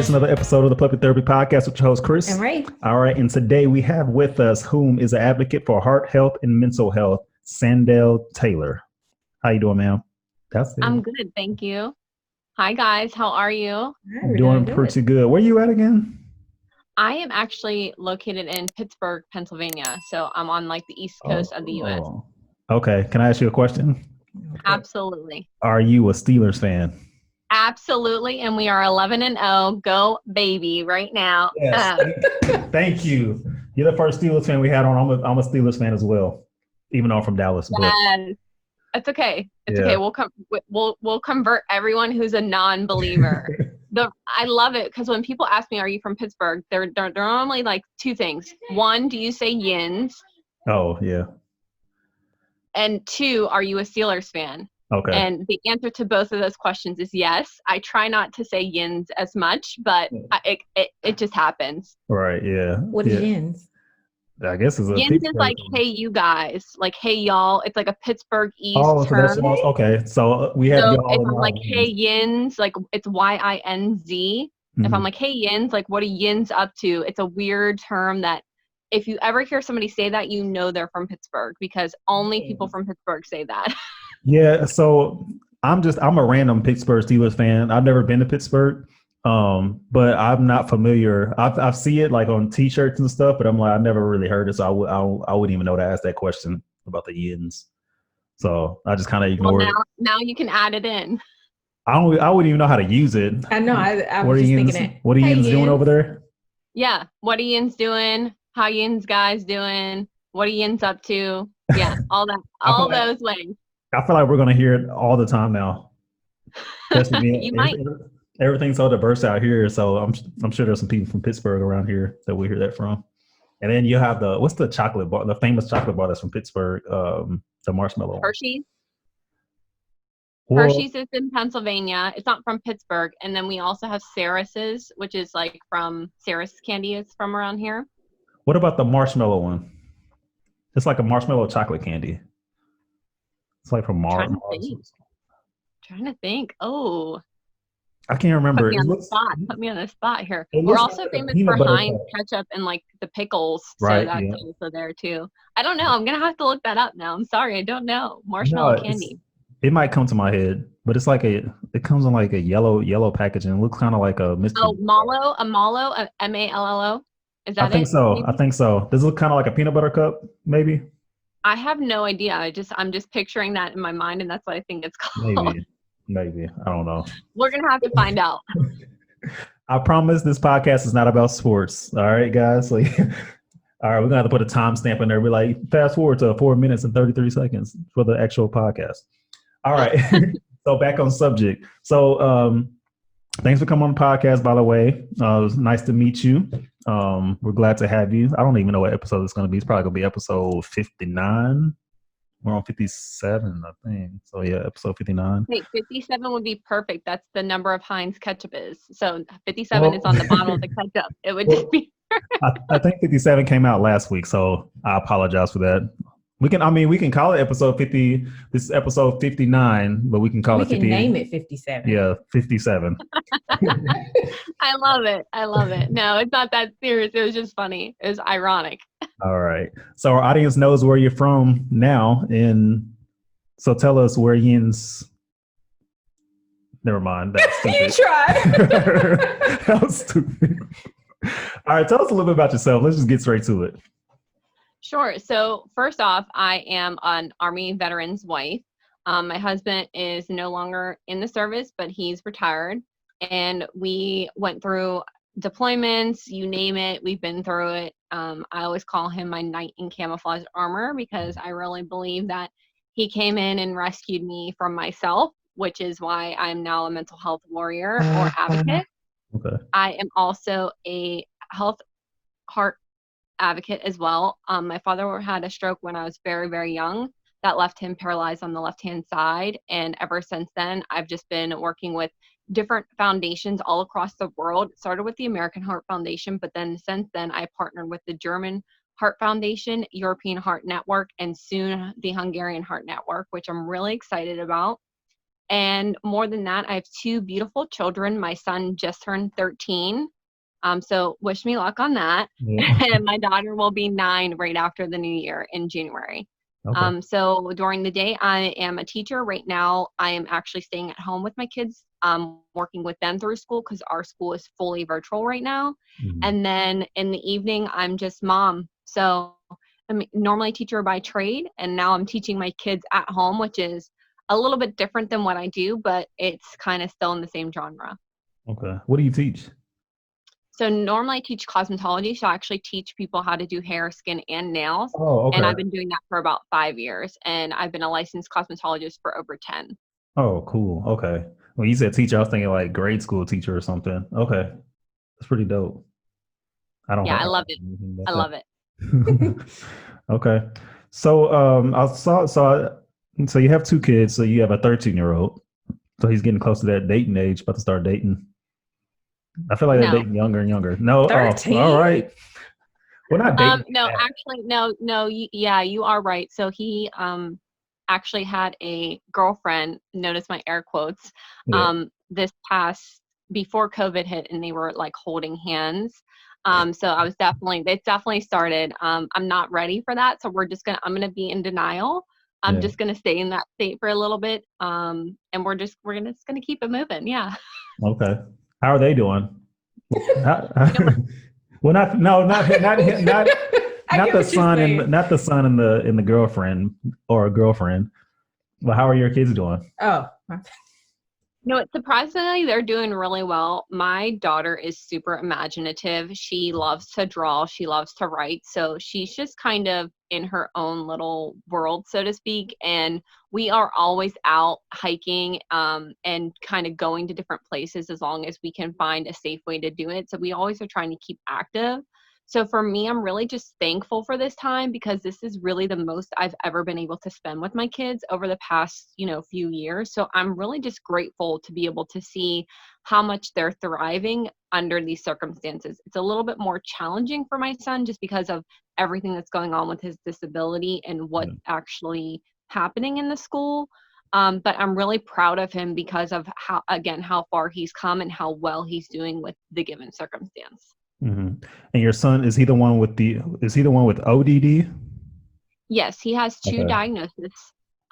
It's another episode of the Puppy Therapy Podcast with your host, Chris. And Ray. All right. And today we have with us whom is an advocate for heart health and mental health, Sandahl Taylor. How you doing, ma'am? That's it. I'm good. Thank you. Hi, guys. How are you? Doing pretty good. Where you at again? I am actually located in Pittsburgh, Pennsylvania. So I'm on like the East Coast of the U.S. Okay. Can I ask you a question? Absolutely. Are you a Steelers fan? Absolutely. And we are 11-0. Go baby right now. Yes. Thank you. You're the first Steelers fan we had on. I'm a Steelers fan as well, even though I'm from Dallas. Yes. It's okay. It's okay. We'll convert everyone who's a non-believer. I love it because when people ask me, "Are you from Pittsburgh?" They're normally like two things. One, do you say Yins? Oh yeah. And two, are you a Steelers fan? Okay. And the answer to both of those questions is yes. I try not to say Yins as much, but it just happens. Right. Yeah. What is Yins? I guess it's a Yins is like, hey, you guys, like, hey, y'all. It's like a Pittsburgh East term. Okay. So we have y'all. If I'm like, hey, Yins, like it's YINZ. Mm-hmm. If I'm like, hey, Yins, like what are Yins up to? It's a weird term that if you ever hear somebody say that, you know they're from Pittsburgh because only people from Pittsburgh say that. Yeah. So I'm a random Pittsburgh Steelers fan. I've never been to Pittsburgh. But I'm not familiar. I've seen it like on T-shirts and stuff, but I'm like, I never really heard it. So I wouldn't even know to ask that question about the Yins. So I just kind of ignore it. Now you can add it in. I wouldn't even know how to use it. I know. I was just thinking it. What are Yins doing over there? Yeah. What are Yins doing? How Yins guys doing? What are Yins up to? Yeah. All that. All those ways. I feel like we're going to hear it all the time now. You might. Everything's so diverse out here, so I'm sure there's some people from Pittsburgh around here that we hear that from. And then you have what's the chocolate bar, the famous chocolate bar that's from Pittsburgh, the marshmallow. Hershey's. Hershey's is in Pennsylvania. It's not from Pittsburgh. And then we also have Sarris's, which is like from Sarris Candy. It's from around here. What about the marshmallow one? It's like a marshmallow chocolate candy. It's like from Mars. Trying to think. Oh. I can't remember. Put me on the spot here. We're also famous for Heinz ketchup and like the pickles. Right, so that's also there too. I don't know. I'm going to have to look that up now. I'm sorry. I don't know. Marshmallow candy. It might come to my head, but it's like it comes in like a yellow packaging. It looks kind of like a mystery. Oh, Mallo, Mallo. Is that it? I think so. Does it look kind of like a peanut butter cup, maybe? I have no idea. I'm just picturing that in my mind, and that's what I think it's called. Maybe. I don't know. We're going to have to find out. I promise this podcast is not about sports. All right, guys. Like, all right, we're going to have to put a timestamp in there. We're like, fast forward to 4 minutes and 33 seconds for the actual podcast. All right. So back on subject. So thanks for coming on the podcast, by the way. It was nice to meet you. We're glad to have you. I don't even know what episode it's going to be. It's probably going to be episode 59. We're on 57, I think. So, yeah, episode 59. Hey, 57 would be perfect. That's the number of Heinz ketchup is. So, 57 is on the bottle of the ketchup. It would just be I think 57 came out last week, so I apologize for that. We can call it episode 50. This is episode 59, but we can call it 50. We can name it 57. Yeah, 57. I love it. No, it's not that serious. It was just funny. It was ironic. All right. So our audience knows where you're from now. And so tell us where Yins. Never mind. That's stupid. You tried. That was stupid. All right. Tell us a little bit about yourself. Let's just get straight to it. Sure. So first off, I am an Army veteran's wife. My husband is no longer in the service, but he's retired. And we went through deployments, you name it. We've been through it. I always call him my knight in camouflage armor because I really believe that he came in and rescued me from myself, which is why I'm now a mental health warrior or advocate. Okay. I am also a heart advocate as well. My father had a stroke when I was very, very young. That left him paralyzed on the left-hand side. And ever since then, I've just been working with different foundations all across the world. It started with the American Heart Foundation, but then since then, I partnered with the German Heart Foundation, European Heart Network, and soon the Hungarian Heart Network, which I'm really excited about. And more than that, I have 2 beautiful children. My son just turned 13. So wish me luck on that. Yeah. And my daughter will be 9 right after the new year in January. Okay. So during the day, I am a teacher. Right now, I am actually staying at home with my kids, working with them through school because our school is fully virtual right now. Mhm. And then in the evening, I'm just mom. So I'm normally a teacher by trade, and now I'm teaching my kids at home, which is a little bit different than what I do, but it's kind of still in the same genre. Okay. What do you teach? So normally I teach cosmetology. So I actually teach people how to do hair, skin, and nails. Oh, And okay. I've been doing that for about 5 years. And I've been a licensed cosmetologist for over 10. Oh, cool. Okay. When you said teacher, I was thinking like grade school teacher or something. Okay. That's pretty dope. I don't Yeah, have I love it. anything like I love it. that. Okay. So I saw so you have 2 kids, so you have a 13-year-old. So he's getting close to that dating age, about to start dating. I feel like they're No. dating younger and younger. No, 13? all right. We're not dating. No, actually, no, yeah, you are right. So he actually had a girlfriend, notice my air quotes, Yeah. this past before COVID hit, and they were like holding hands. So it's definitely started. I'm not ready for that. So I'm gonna be in denial. I'm Yeah. just gonna stay in that state for a little bit. And just gonna keep it moving. Yeah. Okay. How are they doing? Well, not I get the what you're son and saying. not the son and the girlfriend or a girlfriend. But how are your kids doing? Oh, No, surprisingly, they're doing really well. My daughter is super imaginative. She loves to draw, she loves to write. So she's just kind of in her own little world, so to speak. And we are always out hiking and kind of going to different places as long as we can find a safe way to do it. So we always are trying to keep active. So for me, I'm really just thankful for this time because this is really the most I've ever been able to spend with my kids over the past, few years. So I'm really just grateful to be able to see how much they're thriving under these circumstances. It's a little bit more challenging for my son just because of everything that's going on with his disability and what's Yeah. actually happening in the school. But I'm really proud of him because of how far he's come and how well he's doing with the given circumstance. Hmm. And your son, is he the one with ODD? Yes, he has 2 Okay. diagnoses.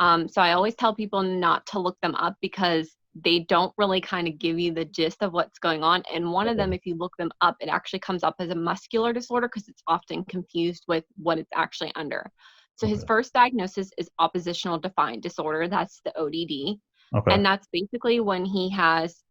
So I always tell people not to look them up because they don't really kind of give you the gist of what's going on. And one of them, Okay. if you look them up, it actually comes up as a muscular disorder because it's often confused with what it's actually under. So his Okay. first diagnosis is oppositional defiant disorder. That's the ODD. Okay. And that's basically when he has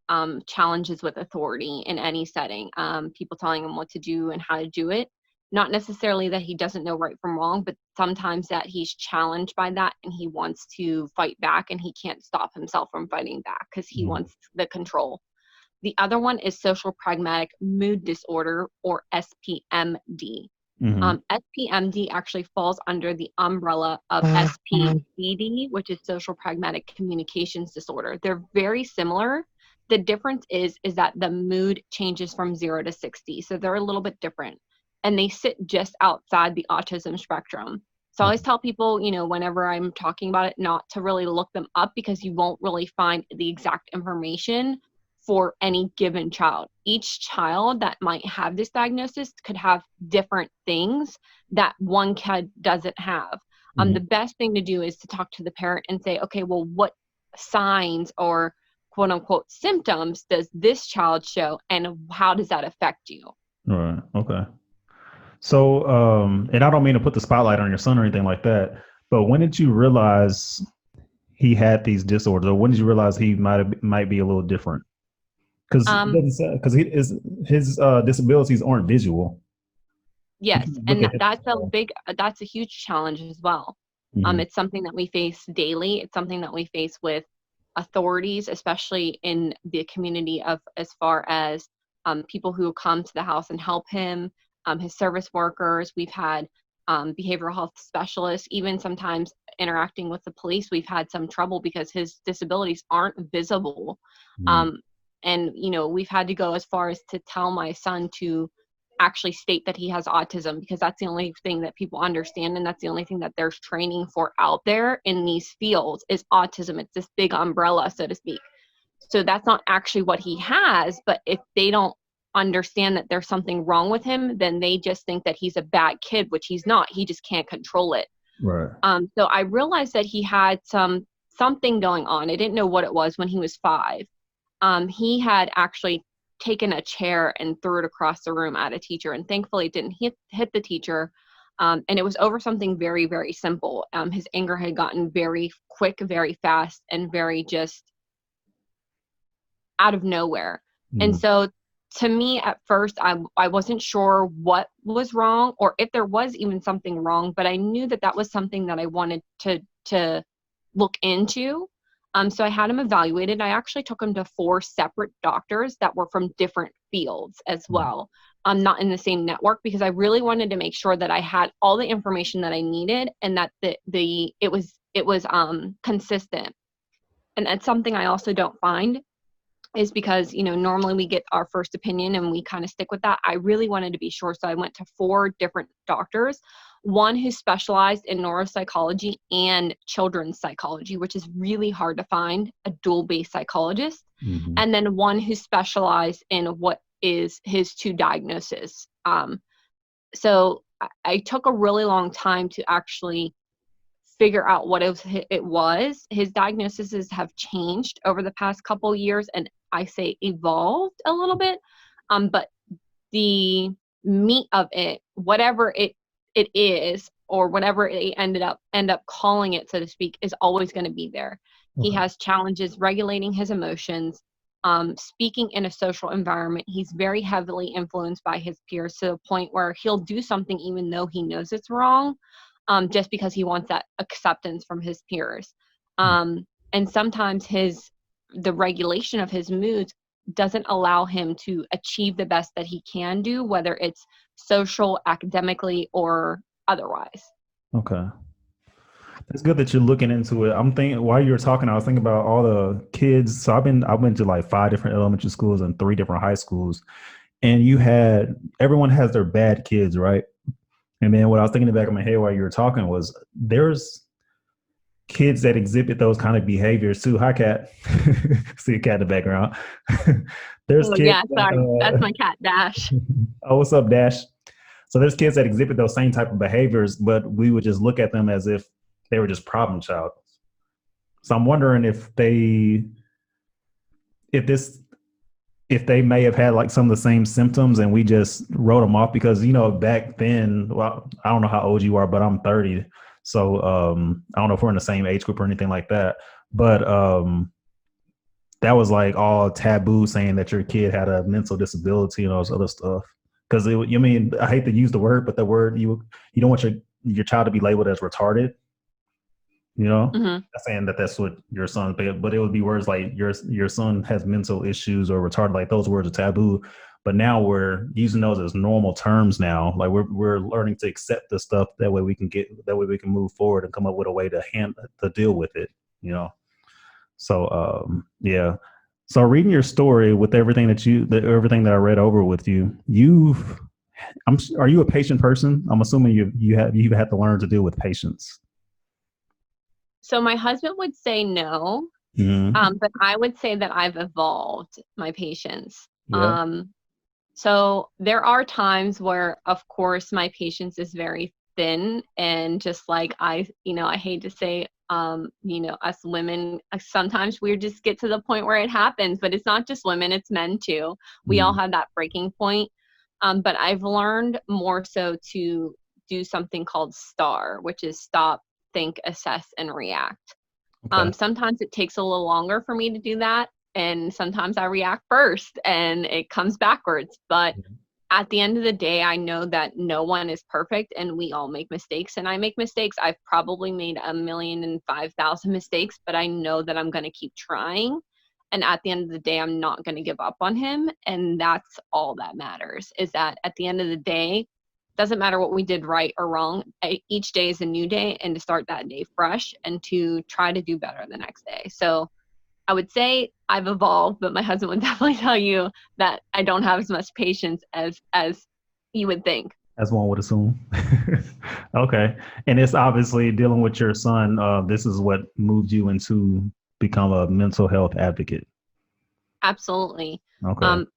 challenges with authority in any setting, people telling him what to do and how to do it. Not necessarily that he doesn't know right from wrong, but sometimes that he's challenged by that and he wants to fight back and he can't stop himself from fighting back because he Mhm. wants the control. The other one is social pragmatic mood disorder or SPMD. Mhm. SPMD actually falls under the umbrella of SPCD, which is social pragmatic communications disorder. They're very similar. The difference is that the mood changes from 0 to 60. So they're a little bit different. And they sit just outside the autism spectrum. So I always tell people, whenever I'm talking about it, not to really look them up because you won't really find the exact information for any given child. Each child that might have this diagnosis could have different things that one kid doesn't have. The Mhm. best thing to do is to talk to the parent and say, okay, well, what signs or quote unquote symptoms does this child show and how does that affect you? All right. Okay. So, and I don't mean to put the spotlight on your son or anything like that, but when did you realize he had these disorders, or when did you realize he might be a little different? Because Um, his disabilities aren't visual. You yes, can't look and at him. that's a huge challenge as well. Mhm. It's something that we face daily. It's something that we face with authorities, especially in the community of as far as people who come to the house and help him, his service workers. We've had behavioral health specialists, even sometimes interacting with the police. We've had some trouble because his disabilities aren't visible. Mhm. Um, and, we've had to go as far as to tell my son to actually state that he has autism, because that's the only thing that people understand, and that's the only thing that there's training for out there in these fields is autism. It's this big umbrella, so to speak. So that's not actually what he has, but if they don't understand that there's something wrong with him, then they just think that he's a bad kid, which he's not. He just can't control it. Right. So I realized that he had something going on. I didn't know what it was when he was 5. He had actually taken a chair and threw it across the room at a teacher, and thankfully it didn't hit the teacher. And it was over something very, very simple. His anger had gotten very quick, very fast, and very just out of nowhere. And so to me at first, I wasn't sure what was wrong or if there was even something wrong, but I knew that that was something that I wanted to look into. So I had him evaluated. I actually took him to 4 separate doctors that were from different fields as well, not in the same network, because I really wanted to make sure that I had all the information that I needed and that it was consistent. And that's something I also don't find, is because, normally we get our first opinion and we kind of stick with that. I really wanted to be sure. So I went to 4 different doctors, one who specialized in neuropsychology and children's psychology, which is really hard to find, a dual-based psychologist, and then one who specialized in what is his 2 diagnoses. So I took a really long time to actually figure out what it was. His diagnoses have changed over the past couple years, and I say evolved a little bit, but the meat of it, whatever it is, or whatever it end up calling it, so to speak, is always going to be there. Okay. He has challenges regulating his emotions, speaking in a social environment. He's very heavily influenced by his peers to the point where he'll do something even though he knows it's wrong, just because he wants that acceptance from his peers. And sometimes the regulation of his moods doesn't allow him to achieve the best that he can do, whether it's social, academically, or otherwise. Okay. It's good that you're looking into it. I'm thinking, while you were talking, I was thinking about all the kids. So I went to like 5 different elementary schools and 3 different high schools. And everyone has their bad kids, right? And then what I was thinking in the back of my head while you were talking was, there's kids that exhibit those kind of behaviors too. Hi, Cat. See a cat in the background. There's kids. Yeah, sorry. That's my cat, Dash. Oh, what's up, Dash? So there's kids that exhibit those same type of behaviors, but we would just look at them as if they were just problem child. So I'm wondering if they may have had like some of the same symptoms and we just wrote them off because, back then, well, I don't know how old you are, but I'm 30. So I don't know if we're in the same age group or anything like that. But that was like all taboo, saying that your kid had a mental disability and all this other stuff. Because I hate to use the word, but the word, you don't want your child to be labeled as retarded. Not saying that that's what your son, but it would be words like your son has mental issues or retarded. Like, those words are taboo. But now we're using those as normal terms now. Like, we're learning to accept the stuff. That way we can move forward and come up with a way to deal with it. So yeah. So reading your story with everything everything that I read over with you, are you a patient person? I'm assuming you've had to learn to deal with patience. So my husband would say no, but I would say that I've evolved my patience. Yeah. So there are times where, of course, my patience is very thin, and just like I hate to say, us women, sometimes we just get to the point where it happens, but it's not just women, it's men too. We all have that breaking point. But I've learned more so to do something called STAR, which is stop, think, assess, and react. Okay. Sometimes it takes a little longer for me to do that, and sometimes I react first and it comes backwards. But at the end of the day, I know that no one is perfect and we all make mistakes, and I make mistakes. I've probably made 1,005,000 mistakes, but I know that I'm going to keep trying. And at the end of the day, I'm not going to give up on him. And that's all that matters, is that at the end of the day, doesn't matter what we did right or wrong. Each day is a new day, and to start that day fresh and to try to do better the next day. So I would say I've evolved, but my husband would definitely tell you that I don't have as much patience as you would think. As one would assume. Okay. And it's obviously dealing with your son. This is what moved you into become a mental health advocate. Absolutely. Okay. Um,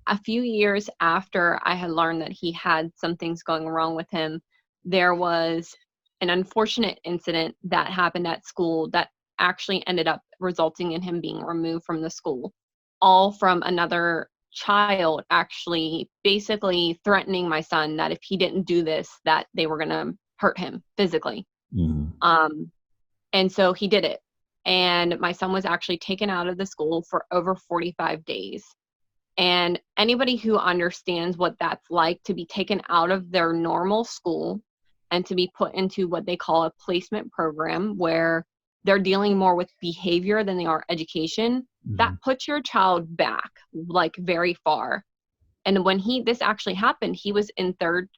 a few years after I had learned that he had some things going wrong with him, there was an unfortunate incident that happened at school that actually ended up resulting in him being removed from the school, all from another child actually basically threatening my son that if he didn't do this, that they were going to hurt him physically. Mm-hmm. Um, and so he did it. And my son was actually taken out of the school for over 45 days. And anybody who understands what that's like to be taken out of their normal school and to be put into what they call a placement program where they're dealing more with behavior than they are education, Mm-hmm. that puts your child back like very far. And when this actually happened, he was in third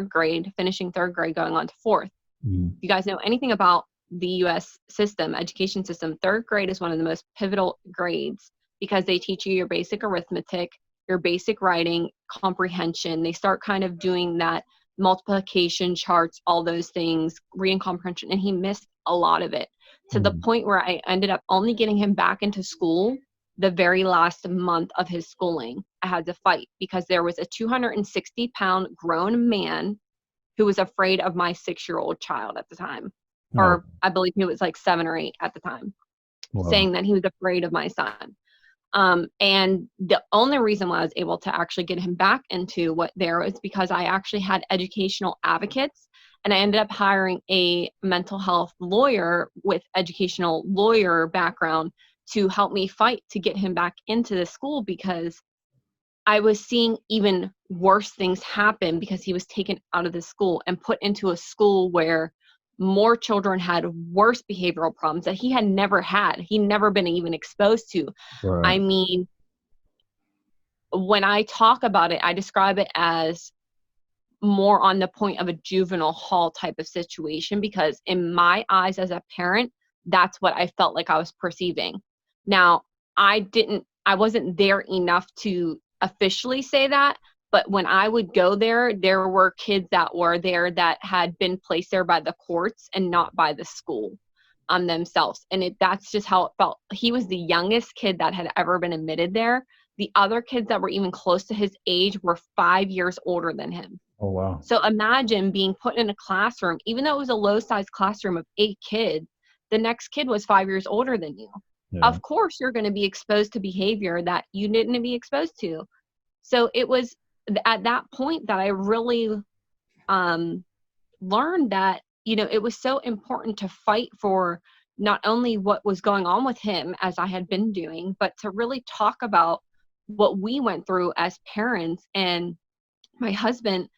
grade, finishing third grade, going on to fourth. Mm-hmm. If you guys know anything about the US system, education system, third grade is one of the most pivotal grades because they teach you your basic arithmetic, your basic writing, comprehension. They start kind of doing that multiplication charts, all those things, reading comprehension, and he missed a lot of it to the point where I ended up only getting him back into school the very last month of his schooling. I had to fight because there was a 260-pound grown man who was afraid of my 6-year-old child at the time. Oh, Or I believe he was like 7 or 8 at the time, wow. saying that he was afraid of my son. And the only reason why I was able to actually get him back into what there was because I actually had educational advocates, and I ended up hiring a mental health lawyer with educational lawyer background to help me fight to get him back into the school because I was seeing even worse things happen because he was taken out of the school and put into a school where more children had worse behavioral problems that he had never had. He'd never been even exposed to. Right. I mean, when I talk about it, I describe it as more on the point of a juvenile hall type of situation because in my eyes as a parent, that's what I felt like I was perceiving. Now, I wasn't there enough to officially say that, but when I would go there, there were kids that were there that had been placed there by the courts and not by the school themselves. And that's just how it felt. He was the youngest kid that had ever been admitted there. The other kids that were even close to his age were 5 years older than him. Oh, wow. So imagine being put in a classroom, even though it was a low-sized classroom of 8 kids, the next kid was 5 years older than you. Yeah. Of course, you're going to be exposed to behavior that you didn't be exposed to. So it was at that point that I really learned that, it was so important to fight for not only what was going on with him as I had been doing, but to really talk about what we went through as parents. And my husband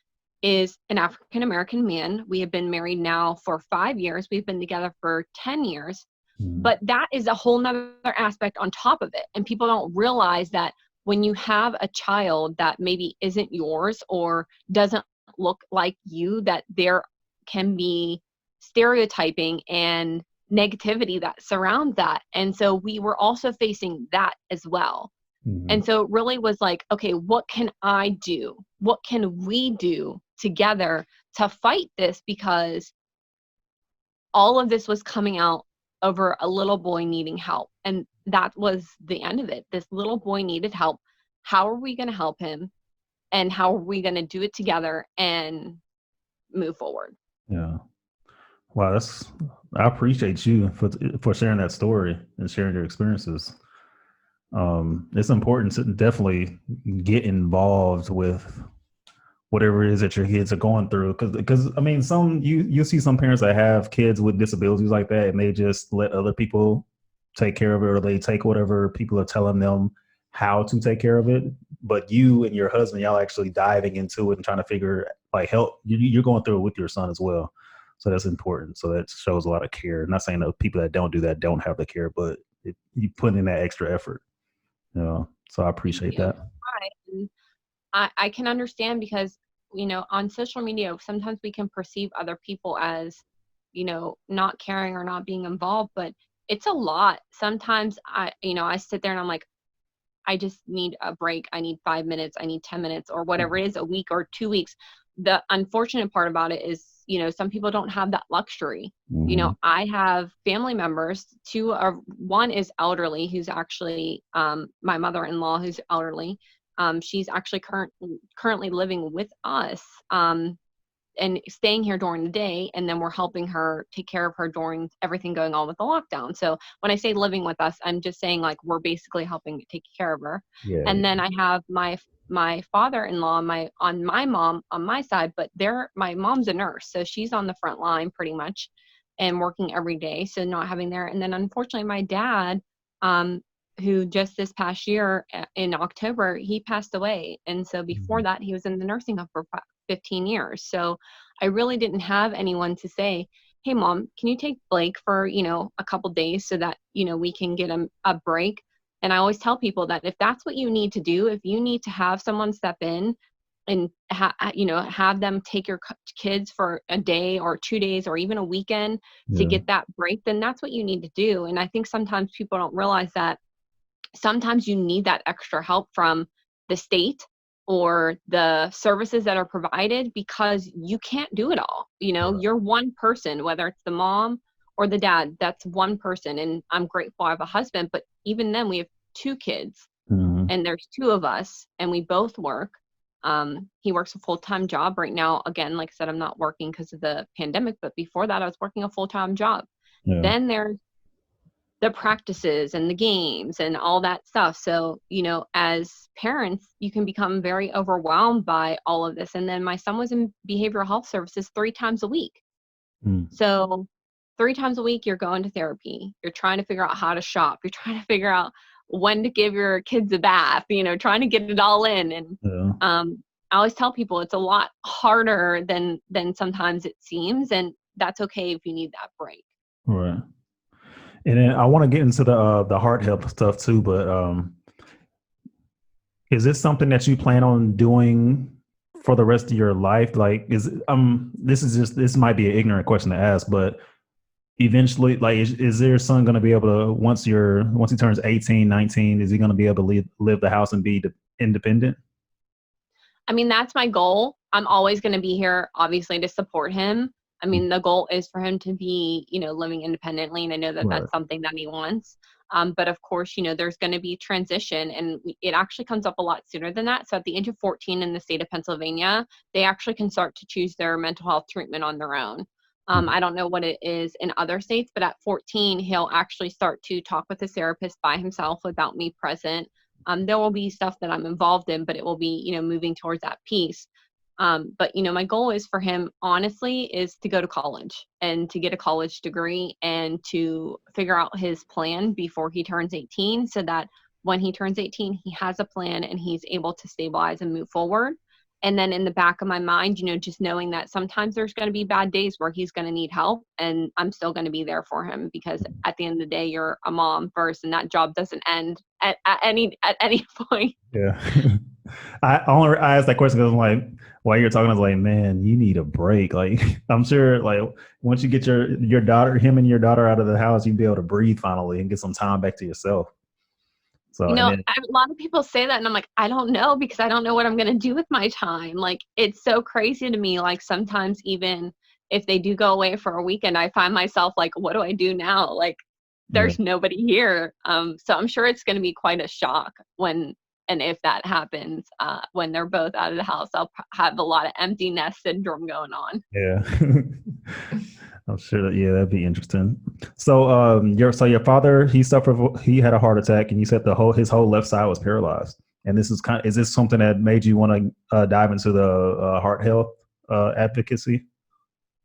is an African American man. We have been married now for 5 years. We've been together for 10 years. Mm-hmm. But that is a whole nother aspect on top of it. And people don't realize that when you have a child that maybe isn't yours or doesn't look like you, that there can be stereotyping and negativity that surrounds that. And so we were also facing that as well. Mm-hmm. And so it really was like, okay, what can I do? What can we do together to fight this? Because all of this was coming out over a little boy needing help. And that was the end of it. This little boy needed help. How are we going to help him? And how are we going to do it together and move forward? Yeah. Wow. I appreciate you for sharing that story and sharing your experiences. It's important to definitely get involved with whatever it is that your kids are going through. Because I mean, you see some parents that have kids with disabilities like that, and they just let other people take care of it, or they take whatever people are telling them how to take care of it. But you and your husband, y'all actually diving into it and trying to figure like help. You're going through it with your son as well, so that's important. So that shows a lot of care. I'm not saying that people that don't do that don't have the care, but you put in that extra effort. So I Thank appreciate you. that. Right. And I can understand because, on social media, sometimes we can perceive other people as, not caring or not being involved, but it's a lot. Sometimes I sit there and I'm like, I just need a break. I need 5 minutes. I need 10 minutes or whatever it is, a week or 2 weeks. The unfortunate part about it is, some people don't have that luxury. I have family members, one is elderly, who's actually my mother-in-law, who's elderly. She's actually currently living with us and staying here during the day, and then we're helping her take care of her during everything going on with the lockdown. So when I say living with us, I'm just saying like we're basically helping take care of her. Yeah. And then I have my father-in-law, on my mom on my side, but my mom's a nurse, so she's on the front line pretty much and working every day, so not having there. And then unfortunately my dad, who just this past year in October, he passed away. And so before that, he was in the nursing home for 15 years. So I really didn't have anyone to say, hey, Mom, can you take Blake for, a couple days so that, we can get him a break? And I always tell people that if that's what you need to do, if you need to have someone step in and, have them take your kids for a day or 2 days or even a weekend to get that break, then that's what you need to do. And I think sometimes people don't realize that sometimes you need that extra help from the state or the services that are provided because you can't do it all. You're one person, whether it's the mom or the dad, that's one person. And I'm grateful I have a husband, but even then we have 2 kids and there's 2 of us and we both work. He works a full-time job right now. Again, like I said, I'm not working because of the pandemic, but before that I was working a full-time job. Then there's the practices and the games and all that stuff. So, as parents, you can become very overwhelmed by all of this. And then my son was in behavioral health services 3 times a week. So 3 times a week, you're going to therapy. You're trying to figure out how to shop. You're trying to figure out when to give your kids a bath, trying to get it all in. And I always tell people it's a lot harder than sometimes it seems. And that's okay if you need that break. Right. And then I want to get into the heart health stuff too, but is this something that you plan on doing for the rest of your life? Like, this might be an ignorant question to ask, but eventually, like, is your son going to be able to, once he turns 18, 19, is he going to be able to live the house and be independent? I mean, that's my goal. I'm always going to be here, obviously, to support him. I mean, the goal is for him to be, living independently. And I know that that's something that he wants. But of course, there's going to be transition and it actually comes up a lot sooner than that. So at the age of 14 in the state of Pennsylvania, they actually can start to choose their mental health treatment on their own. I don't know what it is in other states, but at 14, he'll actually start to talk with his therapist by himself without me present. There will be stuff that I'm involved in, but it will be, moving towards that piece. But my goal is for him, honestly, is to go to college and to get a college degree and to figure out his plan before he turns 18 so that when he turns 18, he has a plan and he's able to stabilize and move forward. And then in the back of my mind, just knowing that sometimes there's going to be bad days where he's going to need help and I'm still going to be there for him because at the end of the day, you're a mom first and that job doesn't end at any point. Yeah. I asked that question because I'm like, while you're talking, I was like, man, you need a break. Like, I'm sure, like, once you get your daughter, him and your daughter out of the house, you'll be able to breathe finally and get some time back to yourself. So, a lot of people say that and I'm like, I don't know because I don't know what I'm going to do with my time. Like, it's so crazy to me. Like, sometimes even if they do go away for a weekend, I find myself like, what do I do now? Like, there's nobody here. So I'm sure it's going to be quite a shock when and if that happens, when they're both out of the house. I'll have a lot of empty nest syndrome going on. Yeah. I'm sure that'd be interesting. So, your father, he had a heart attack, and you said his whole left side was paralyzed. And this is is this something that made you want to dive into the heart health advocacy?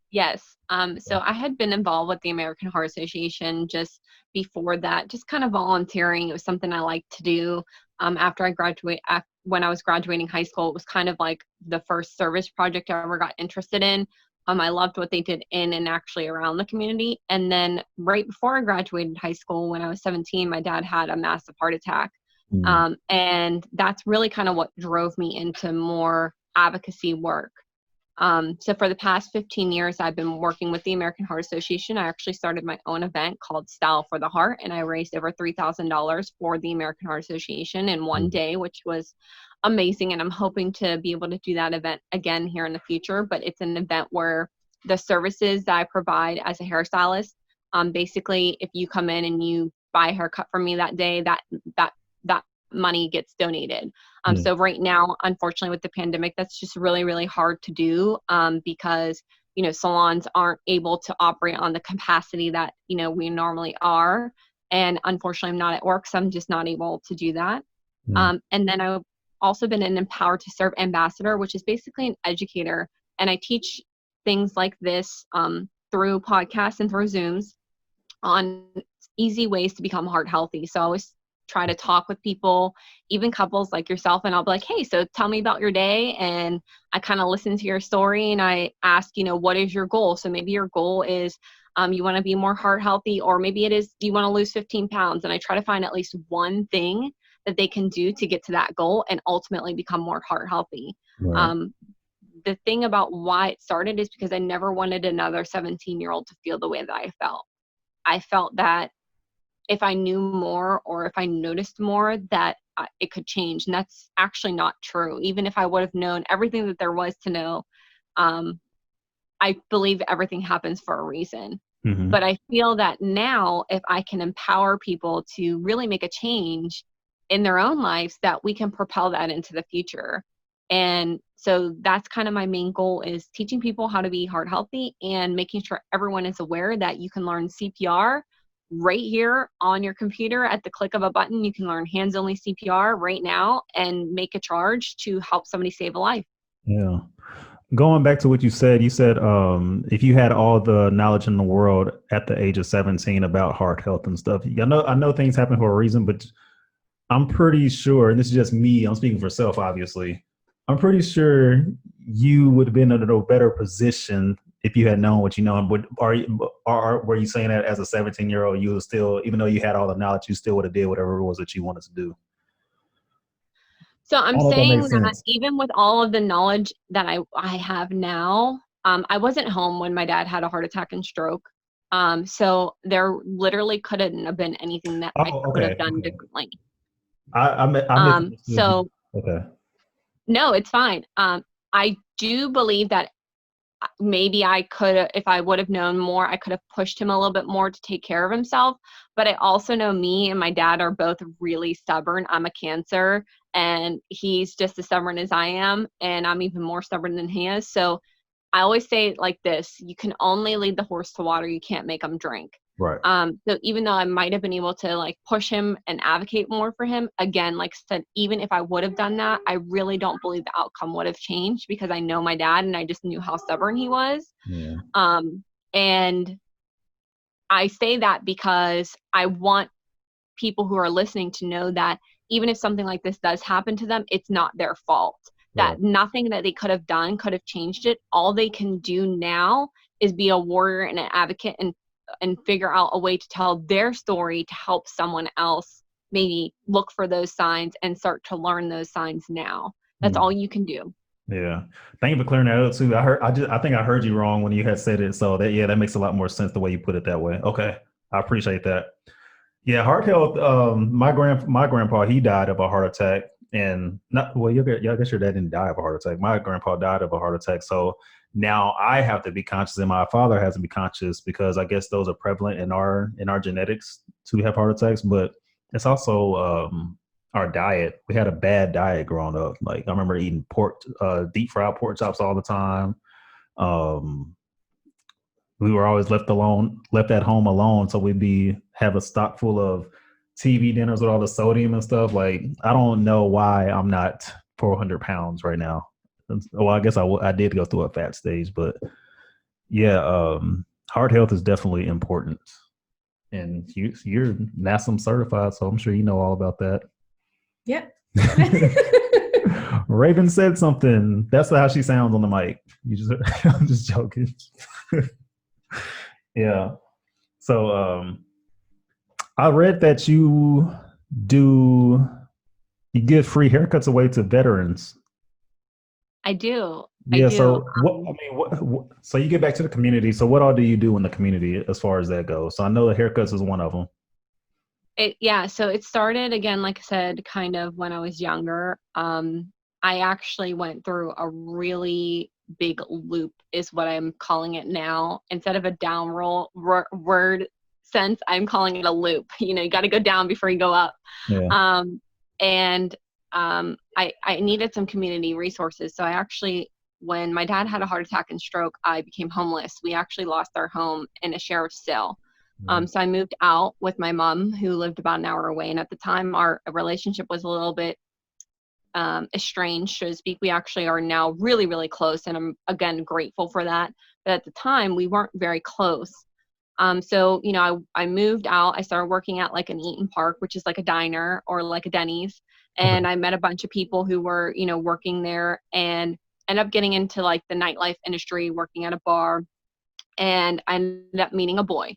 Yes. So I had been involved with the American Heart Association just before that, just kind of volunteering. It was something I liked to do. After I graduate, when I was graduating high school, it was kind of like the first service project I ever got interested in. I loved what they did in and actually around the community. And then right before I graduated high school, when I was 17, my dad had a massive heart attack. And that's really kind of what drove me into more advocacy work. So for the past 15 years, I've been working with the American Heart Association. I actually started my own event called Style for the Heart, and I raised over $3,000 for the American Heart Association in one day, which was amazing. And I'm hoping to be able to do that event again here in the future. But it's an event where the services that I provide as a hairstylist, basically, if you come in and you buy a haircut from me that day, that money gets donated. So right now, unfortunately, with the pandemic, that's just really, really hard to do because, salons aren't able to operate on the capacity that, we normally are. And unfortunately, I'm not at work, so I'm just not able to do that. And then I've also been an Empower to Serve ambassador, which is basically an educator. And I teach things like this through podcasts and through Zooms on easy ways to become heart healthy. So I always try to talk with people, even couples like yourself, and I'll be like, hey, so tell me about your day. And I kind of listen to your story and I ask, what is your goal? So maybe your goal is you want to be more heart healthy, or maybe it is you want to lose 15 pounds. And I try to find at least one thing that they can do to get to that goal and ultimately become more heart healthy. Right. The thing about why it started is because I never wanted another 17-year-old to feel the way that I felt. I felt that if I knew more or if I noticed more, that it could change. And that's actually not true. Even if I would have known everything that there was to know, I believe everything happens for a reason. But I feel that now, if I can empower people to really make a change in their own lives, that we can propel that into the future. And so that's kind of my main goal, is teaching people how to be heart healthy and making sure everyone is aware that you can learn CPR right here on your computer at the click of a button. You can learn hands-only CPR right now and make a charge to help somebody save a life. Yeah. Going back to what you said if you had all the knowledge in the world at the age of 17 about heart health and stuff, I know things happen for a reason, but I'm pretty sure, and this is just me, I'm speaking for self, obviously, I'm pretty sure you would have been in a better position if you had known what you know. And were you saying that as a 17-year-old, you was still, even though you had all the knowledge, you still would have did whatever it was that you wanted to do? So I'm saying that even with all of the knowledge that I have now, I wasn't home when my dad had a heart attack and stroke. So there literally couldn't have been anything that I could have done differently. So okay. No, it's fine. I do believe that maybe I could, if I would have known more, I could have pushed him a little bit more to take care of himself. But I also know me and my dad are both really stubborn. I'm a Cancer and he's just as stubborn as I am. And I'm even more stubborn than he is. So I always say it like this: you can only lead the horse to water. You can't make him drink. Right. So even though I might have been able to push him and advocate more for him, again, like I said, even if I would have done that, I really don't believe the outcome would have changed, because I know my dad and I just knew how stubborn he was. Yeah. And I say that because I want people who are listening to know that even if something like this does happen to them, it's not their fault. That nothing that they could have done could have changed it. All they can do now is be a warrior and an advocate and figure out a way to tell their story to help someone else maybe look for those signs and start to learn those signs now. That's all you can do. Yeah. Thank you for clearing that up too. I think I heard you wrong when you had said it. So that makes a lot more sense the way you put it that way. Okay. I appreciate that. Yeah. Heart health. My grandpa, he died of a heart attack, and I guess your dad didn't die of a heart attack. My grandpa died of a heart attack. So now I have to be conscious, and my father has to be conscious, because I guess those are prevalent in our genetics to have heart attacks. But it's also our diet. We had a bad diet growing up. Like, I remember eating deep fried pork chops all the time. We were always left at home alone. So we'd have a stock full of TV dinners with all the sodium and stuff. Like, I don't know why I'm not 400 pounds right now. Well, I guess I did go through a fat stage, but yeah, heart health is definitely important. And you're NASM certified, so I'm sure you know all about that. Yeah. Raven said something. That's how she sounds on the mic. I'm just joking. Yeah. So I read that you give free haircuts away to veterans. I do. I Yeah. do. So what, I mean, so you get back to the community. So what all do you do in the community as far as that goes? So I know the haircuts is one of them. Yeah, so it started again, like I said, kind of when I was younger. I actually went through a really big loop, is what I'm calling it now. Instead of a down roll word sense, I'm calling it a loop. You got to go down before you go up. Yeah. Um, and I needed some community resources. So I actually, when my dad had a heart attack and stroke, I became homeless. We actually lost our home in a sheriff's sale. Yeah. So I moved out with my mom, who lived about an hour away. And at the time, our relationship was a little bit estranged, so to speak. We actually are now really, really close. And I'm, again, grateful for that. But at the time, we weren't very close. So, I moved out. I started working at like an Eaton Park, which is like a diner or like a Denny's. Okay. And I met a bunch of people who were, working there, and ended up getting into like the nightlife industry, working at a bar. And I ended up meeting a boy.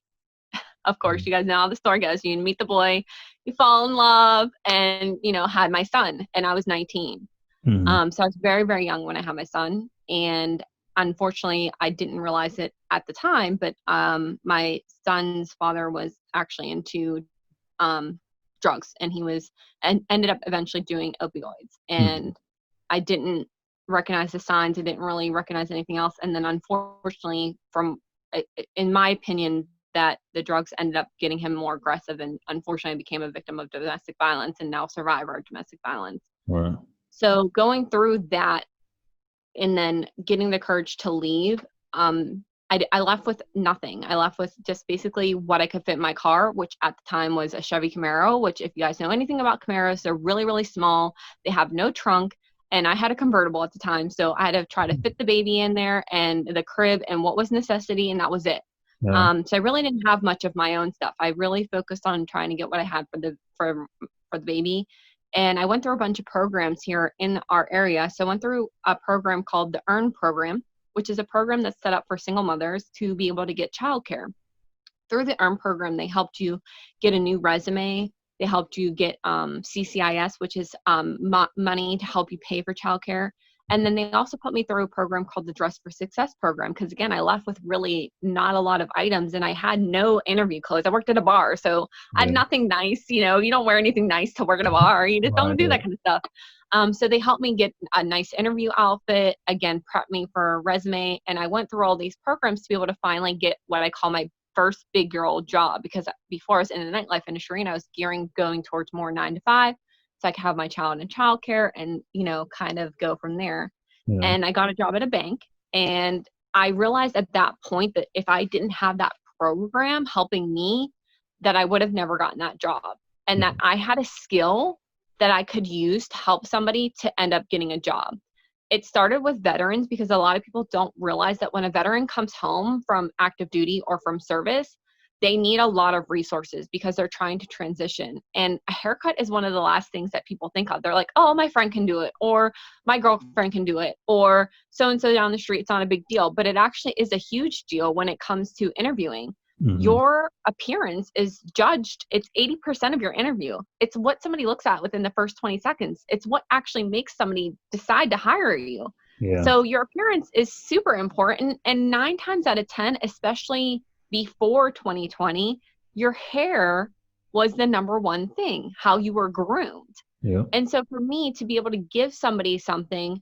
Of course, you guys know how the story goes. You meet the boy, you fall in love, and had my son, and I was 19. Mhm. So I was very, very young when I had my son, and unfortunately, I didn't realize it at the time. But my son's father was actually into drugs, and he was and ended up eventually doing opioids, Mhm. and I didn't recognize the signs. I didn't really recognize anything else, and then unfortunately, in my opinion, that the drugs ended up getting him more aggressive, and unfortunately became a victim of domestic violence and now survivor of domestic violence. Right. So going through that and then getting the courage to leave, I left with nothing. I left with just basically what I could fit in my car, which at the time was a Chevy Camaro, which if you guys know anything about Camaros, they're really, really small. They have no trunk. And I had a convertible at the time. So I had to try to fit the baby in there and the crib and what was necessity, and that was it. Yeah. So I really didn't have much of my own stuff. I really focused on trying to get what I had for the baby. And I went through a bunch of programs here in our area. So I went through a program called the EARN program, which is a program that's set up for single mothers to be able to get childcare. Through the EARN program, they helped you get a new resume. They helped you get CCIS, which is money to help you pay for childcare. And then they also put me through a program called the Dress for Success program. Because again, I left with really not a lot of items, and I had no interview clothes. I worked at a bar, so I had Yeah. nothing nice. You don't wear anything nice to work at a bar. You just Right. don't do Yeah. that kind of stuff. So they helped me get a nice interview outfit, again, prep me for a resume. And I went through all these programs to be able to finally get what I call my first big girl job, because before I was in the nightlife industry and I was going towards more 9 to 5, so I could have my child in childcare and kind of go from there. Yeah. And I got a job at a bank, and I realized at that point that if I didn't have that program helping me, that I would have never gotten that job, and that I had a skill that I could use to help somebody to end up getting a job. It started with veterans, because a lot of people don't realize that when a veteran comes home from active duty or from service, they need a lot of resources because they're trying to transition. And a haircut is one of the last things that people think of. They're like, oh, my friend can do it, or my girlfriend can do it, or so and so down the street. It's not a big deal. But it actually is a huge deal when it comes to interviewing. Mhm. Your appearance is judged. It's 80% of your interview. It's what somebody looks at within the first 20 seconds. It's what actually makes somebody decide to hire you. Yeah. So your appearance is super important. And 9 times out of 10, especially before 2020, your hair was the number one thing, how you were groomed. Yeah. And so for me to be able to give somebody something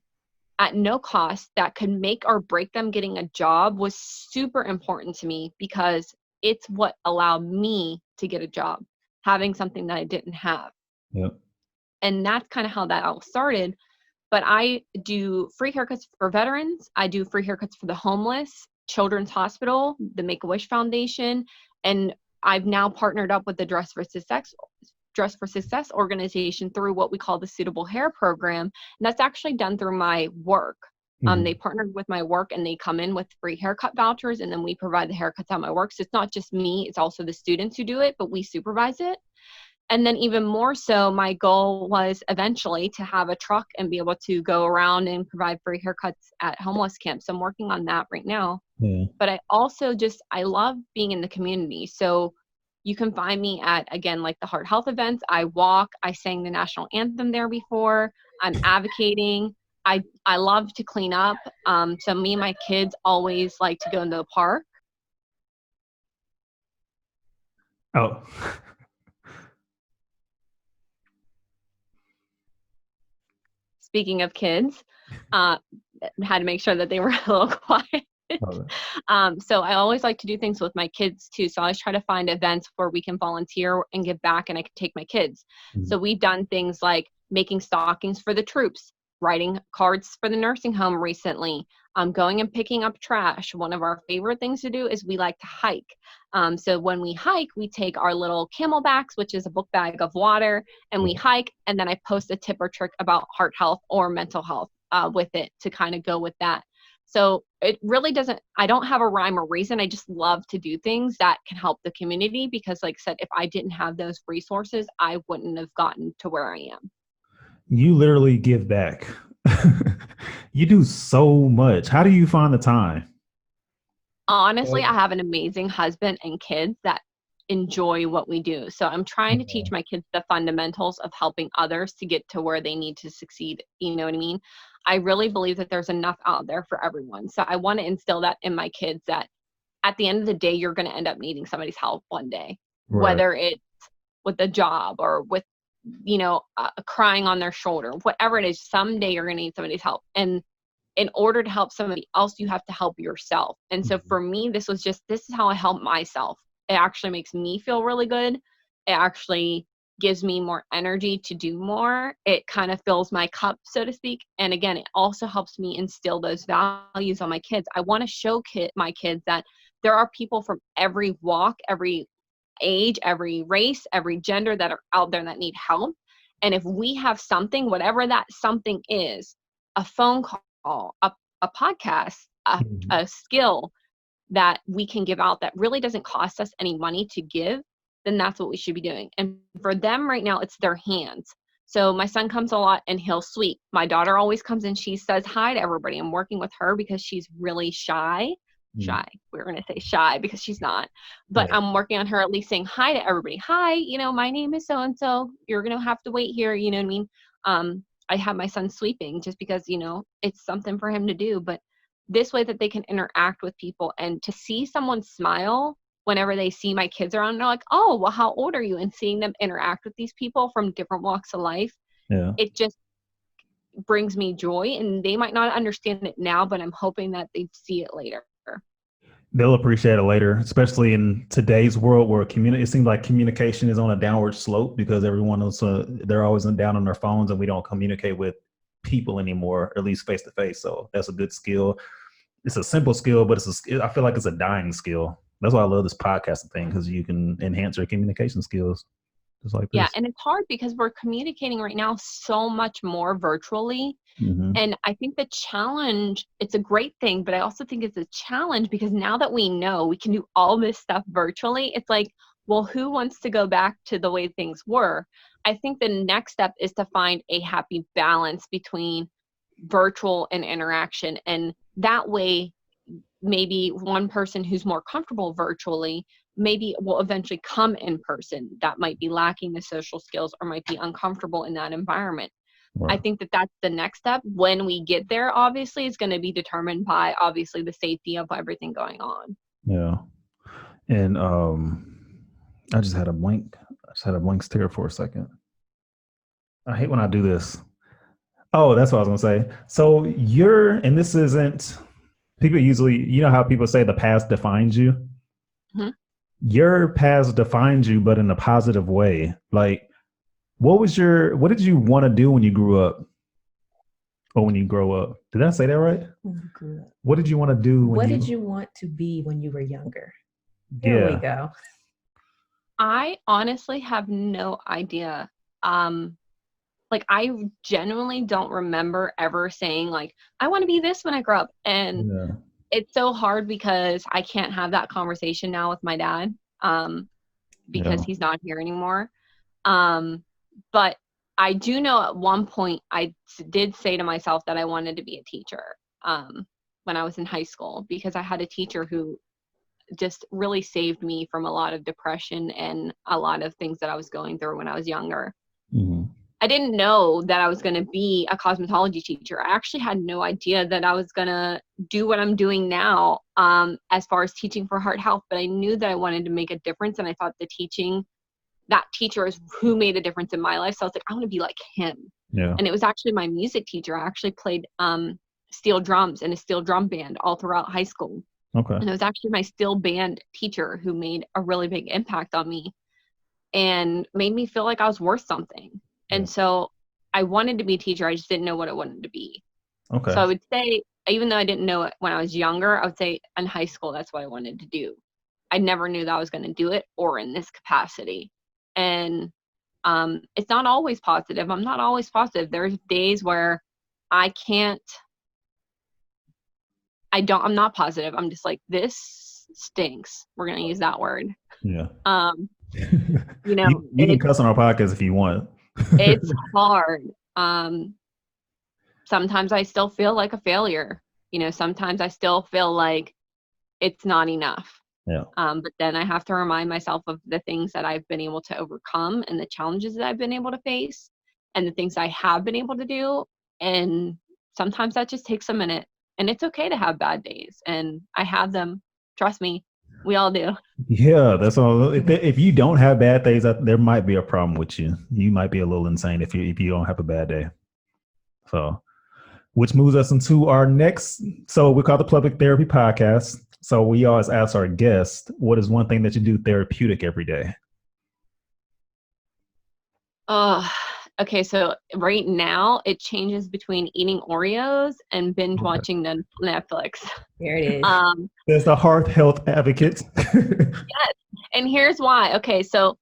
at no cost that could make or break them getting a job was super important to me, because it's what allowed me to get a job, having something that I didn't have. Yeah. And that's kind of how that all started. But I do free haircuts for veterans. I do free haircuts for the homeless, Children's Hospital, the Make-A-Wish Foundation, and I've now partnered up with the Dress for Success organization through what we call the Suitable Hair Program. And that's actually done through my work. Mhm. They partnered with my work, and they come in with free haircut vouchers, and then we provide the haircuts at my work. So it's not just me, it's also the students who do it, but we supervise it. And then even more so, my goal was eventually to have a truck and be able to go around and provide free haircuts at homeless camps. So I'm working on that right now. Yeah. But I love being in the community. So you can find me at, again, like the heart health events. I walk, I sang the national anthem there before. I'm advocating. I love to clean up. So me and my kids always like to go into the park. Oh. Speaking of kids, had to make sure that they were a little quiet. Okay. So I always like to do things with my kids too. So I always try to find events where we can volunteer and give back and I can take my kids. Mhm. So we've done things like making stockings for the troops, writing cards for the nursing home recently, going and picking up trash. One of our favorite things to do is we like to hike. So when we hike, we take our little camelbacks, which is a book bag of water, and we hike. And then I post a tip or trick about heart health or mental health with it to kind of go with that. So it really doesn't, I don't have a rhyme or reason. I just love to do things that can help the community because, like I said, if I didn't have those resources, I wouldn't have gotten to where I am. You literally give back. You do so much. How do you find the time? Honestly, I have an amazing husband and kids that enjoy what we do. So I'm trying to teach my kids the fundamentals of helping others to get to where they need to succeed. You know what I mean? I really believe that there's enough out there for everyone. So I want to instill that in my kids that at the end of the day, you're going to end up needing somebody's help one day, Right. whether it's with a job or with, crying on their shoulder, whatever it is, someday you're going to need somebody's help. And in order to help somebody else, you have to help yourself. And so for me, this is how I help myself. It actually makes me feel really good. It actually gives me more energy to do more. It kind of fills my cup, so to speak. And again, it also helps me instill those values on my kids. I want to show my kids that there are people from every walk, every age, every race, every gender that are out there that need help. And if we have something, whatever that something is, a phone call, a podcast, a skill that we can give out that really doesn't cost us any money to give, then that's what we should be doing. And for them right now, it's their hands. So my son comes a lot and he'll sweep. My daughter always comes and she says hi to everybody. I'm working with her because she's really shy. We're going to say shy because she's not, but I'm working on her at least saying hi to everybody. Hi, my name is so-and-so. You're going to have to wait here. You know what I mean? I have my son sweeping just because, it's something for him to do, but this way that they can interact with people and to see someone smile whenever they see my kids around, they're like, oh, well, how old are you? And seeing them interact with these people from different walks of life, it just brings me joy. And they might not understand it now, but I'm hoping that they see it later. They'll appreciate it later, especially in today's world where it seems like communication is on a downward slope because everyone else, they're always down on their phones and we don't communicate with people anymore, at least face to face. So that's a good skill. It's a simple skill, but I feel like it's a dying skill. That's why I love this podcasting thing because you can enhance your communication skills just like this. Yeah, and it's hard because we're communicating right now so much more virtually. And I think the challenge, it's a great thing, but I also think it's a challenge because now that we know we can do all this stuff virtually, it's like, well, who wants to go back to the way things were? I think the next step is to find a happy balance between virtual and interaction. And that way, maybe one person who's more comfortable virtually maybe will eventually come in person that might be lacking the social skills or might be uncomfortable in that environment. Wow. I think that that's the next step. When we get there, obviously, is going to be determined by obviously the safety of everything going on. Yeah. And I just had a blank stare for a second. I hate when I do this. Oh, that's what I was going to say. So and this isn't, people usually, how people say the past defines you? Mm-hmm. Your past defines you, but in a positive way. Like, what did you want to do when you grew up? Or when you grow up? Did I say that right? When you grew up. What did you want to do What did you want to be when you were younger? Here we go. I honestly have no idea. I genuinely don't remember ever saying like, I want to be this when I grow up. And it's so hard because I can't have that conversation now with my dad because he's not here anymore. But I do know at one point I did say to myself that I wanted to be a teacher when I was in high school because I had a teacher who just really saved me from a lot of depression and a lot of things that I was going through when I was younger. Mm-hmm. I didn't know that I was going to be a cosmetology teacher. I actually had no idea that I was going to do what I'm doing now, as far as teaching for heart health, but I knew that I wanted to make a difference. And I thought that teacher is who made a difference in my life. So I was like, I want to be like him. Yeah. And it was actually my music teacher. I actually played steel drums in a steel drum band all throughout high school. Okay. And it was actually my steel band teacher who made a really big impact on me and made me feel like I was worth something. Yeah. And so I wanted to be a teacher. I just didn't know what I wanted to be. Okay. So I would say, even though I didn't know it when I was younger, I would say in high school, that's what I wanted to do. I never knew that I was going to do it or in this capacity. And it's not always positive. I'm not always positive. There's days where I'm not positive. I'm just like, this stinks. We're going to use that word. Yeah. You know, you can cuss on our podcast if you want. It's hard. Sometimes I still feel like a failure. You know, sometimes I still feel like it's not enough. Yeah. But then I have to remind myself of the things that I've been able to overcome and the challenges that I've been able to face and the things I have been able to do. And sometimes that just takes a minute, and it's okay to have bad days. And I have them. Trust me, we all do. Yeah, that's all. If you don't have bad days, there might be a problem with you. You might be a little insane if you don't have a bad day. So, which moves us into our next. So we call the Public Therapy Podcast. So we always ask our guests, what is one thing that you do therapeutic every day? Okay, so right now it changes between eating Oreos and binge watching Netflix. There it is. There's the heart health advocate. Yes, and here's why. Okay, so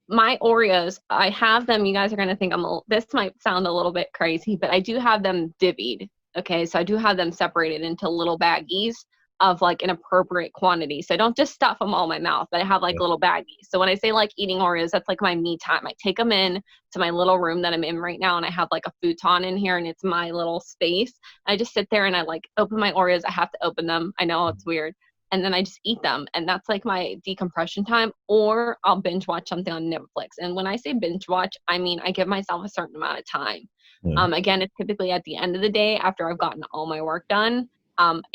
my Oreos, I have them. You guys are gonna think this might sound a little bit crazy, but I do have them divvied. Okay, so I do have them separated into little baggies of like an appropriate quantity. So I don't just stuff them all in my mouth, but I have like little baggies. So when I say like eating Oreos, that's like my me time. I take them in to my little room that I'm in right now, and I have like a futon in here, and it's my little space. I just sit there and I like open my Oreos. I have to open them. I know it's weird. And then I just eat them. And that's like my decompression time, or I'll binge watch something on Netflix. And when I say binge watch, I mean, I give myself a certain amount of time. Yeah. Again, it's typically at the end of the day after I've gotten all my work done.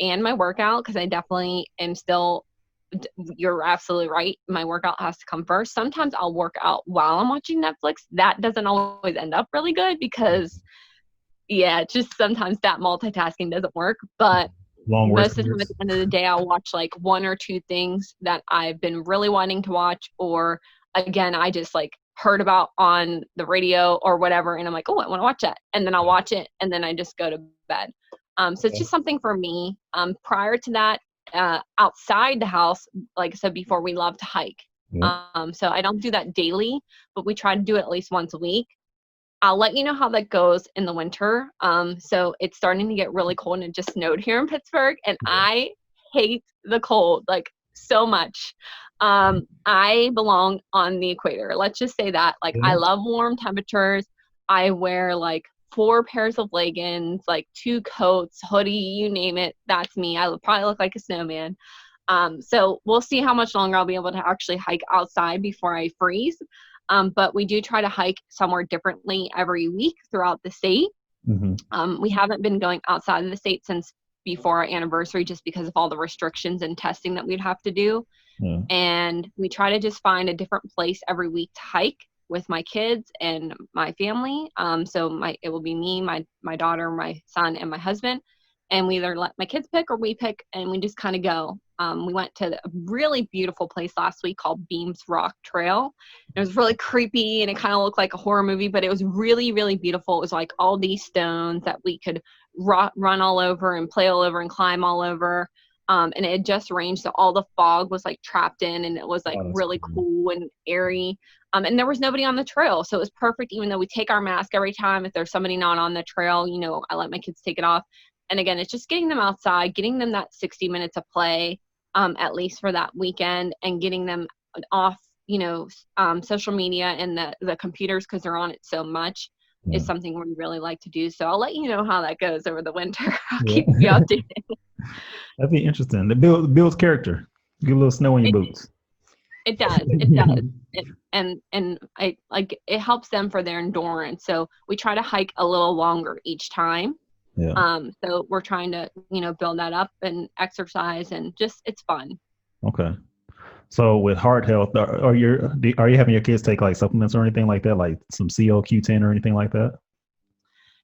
And my workout, because I definitely am still, you're absolutely right, my workout has to come first. Sometimes I'll work out while I'm watching Netflix. That doesn't always end up really good because, just sometimes that multitasking doesn't work. But most of the time at the end of the day, I'll watch like one or two things that I've been really wanting to watch, or again, I just like heard about on the radio or whatever, and I'm like, oh, I want to watch that. And then I'll watch it, and then I just go to bed. So it's just something for me. Prior to that, outside the house, like I said before, we love to hike. Yeah. So I don't do that daily, but we try to do it at least once a week. I'll let you know how that goes in the winter. So it's starting to get really cold, and it just snowed here in Pittsburgh, and I hate the cold like so much. I belong on the equator. Let's just say that. Like, I love warm temperatures. I wear like 4 pairs of leggings, like 2 coats, hoodie, you name it. That's me. I probably look like a snowman. So we'll see how much longer I'll be able to actually hike outside before I freeze. But we do try to hike somewhere differently every week throughout the state. Mm-hmm. We haven't been going outside of the state since before our anniversary, just because of all the restrictions and testing that we'd have to do. Yeah. And we try to just find a different place every week to hike with my kids and my family. So it will be me, my daughter, my son, and my husband. And we either let my kids pick or we pick, and we just kind of go. We went to a really beautiful place last week called Beams Rock Trail. It was really creepy, and it kind of looked like a horror movie, but it was really, really beautiful. It was like all these stones that we could run all over and play all over and climb all over. And it had just rained, so all the fog was like trapped in, and it was like really cool and airy. And there was nobody on the trail, so it was perfect. Even though we take our mask every time, if there's somebody not on the trail, I let my kids take it off. And again, it's just getting them outside, getting them that 60 minutes of play, at least for that weekend, and getting them off, social media and the computers, because they're on it so much. Is something we really like to do. So I'll let you know how that goes over the winter. I'll keep you updated. That'd be interesting. It builds character. Get a little snow in your boots. It does. It does. and I like it helps them for their endurance. So we try to hike a little longer each time. Yeah. So we're trying to, build that up and exercise and just it's fun. Okay. So with heart health, are you having your kids take like supplements or anything like that, like some CoQ10 or anything like that?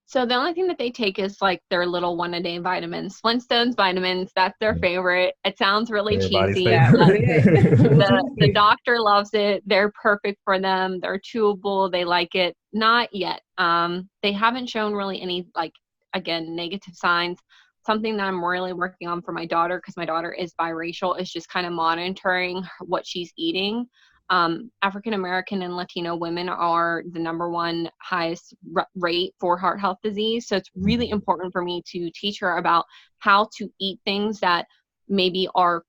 So the only thing that they take is like their little 1-a-day vitamins, Flintstones vitamins. That's their Yeah. favorite. It sounds really Everybody's cheesy, Yeah, but favorite. the doctor loves it. They're perfect for them. They're chewable. They like it. Not yet. They haven't shown really any like again negative signs. Something that I'm really working on for my daughter, because my daughter is biracial, is just kind of monitoring what she's eating. African American and Latino women are the number one highest rate for heart health disease. So it's really important for me to teach her about how to eat things that maybe are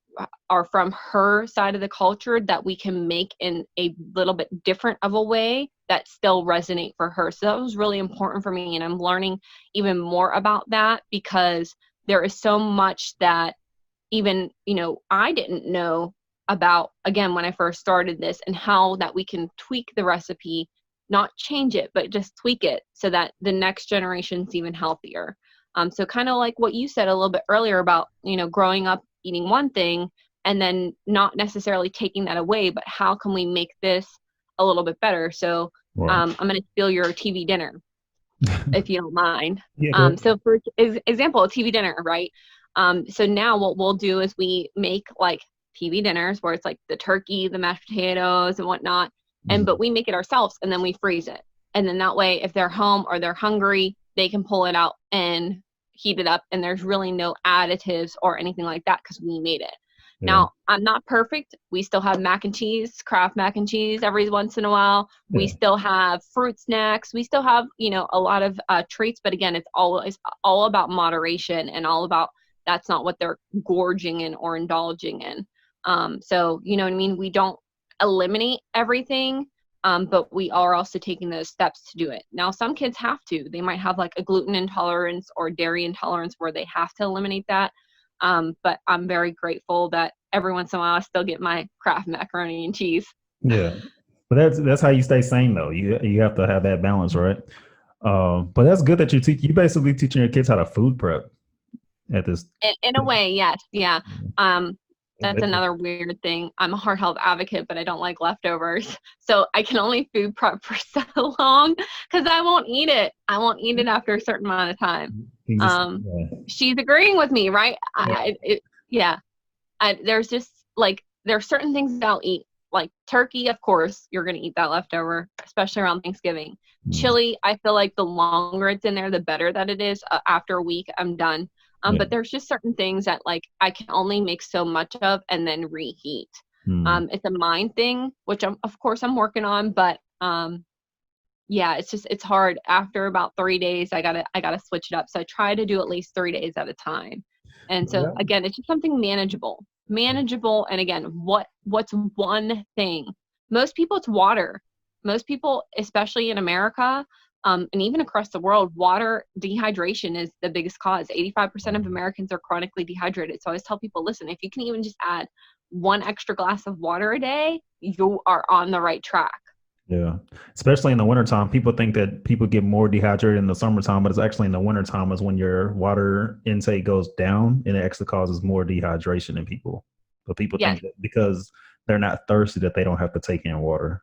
from her side of the culture that we can make in a little bit different of a way that still resonate for her. So that was really important for me, and I'm learning even more about that because there is so much that even I didn't know about, again, when I first started this, and how that we can tweak the recipe, not change it, but just tweak it so that the next generation's even healthier. So kind of like what you said a little bit earlier about growing up eating one thing and then not necessarily taking that away, but how can we make this a little bit better? So Right. I'm going to steal your TV dinner if you don't mind. Yeah. So for example, a TV dinner, right? So now what we'll do is we make like TV dinners where it's like the turkey, the mashed potatoes and whatnot. But we make it ourselves and then we freeze it. And then that way, if they're home or they're hungry, they can pull it out and heat it up. And there's really no additives or anything like that because we made it. Yeah. Now, I'm not perfect. We still have mac and cheese, Kraft mac and cheese every once in a while. Yeah. We still have fruit snacks. We still have, a lot of treats. But again, it's always all about moderation and all about that's not what they're gorging in or indulging in. So, you know what I mean? We don't eliminate everything, but we are also taking those steps to do it. Now, some kids have to. They might have like a gluten intolerance or dairy intolerance where they have to eliminate that. But I'm very grateful that every once in a while I still get my Kraft macaroni and cheese. Yeah. But that's how you stay sane though. You have to have that balance, right? But that's good that you basically teaching your kids how to food prep at this. In a way, yes. Yeah. That's another weird thing. I'm a heart health advocate, but I don't like leftovers. So I can only food prep for so long because I won't eat it. I won't eat it after a certain amount of time. She's agreeing with me, right? There's just like, there's certain things I'll eat. Like turkey, of course, you're going to eat that leftover, especially around Thanksgiving. Chili, I feel like the longer it's in there, the better that it is. After a week, I'm done. But there's just certain things that like I can only make so much of and then reheat. It's a mind thing, which of course I'm working on, but it's hard. After about 3 days, I gotta switch it up. So I try to do at least 3 days at a time. And so again, it's just something manageable. And again, what's one thing? Most people, it's water. Most people, especially in America, and even across the world, water dehydration is the biggest cause. 85% of Americans are chronically dehydrated. So I always tell people, listen, if you can even just add 1 extra glass of water a day, you are on the right track. Yeah. Especially in the wintertime, people think that people get more dehydrated in the summertime, but it's actually in the wintertime is when your water intake goes down and it actually causes more dehydration in people. But people think that because they're not thirsty that they don't have to take in water.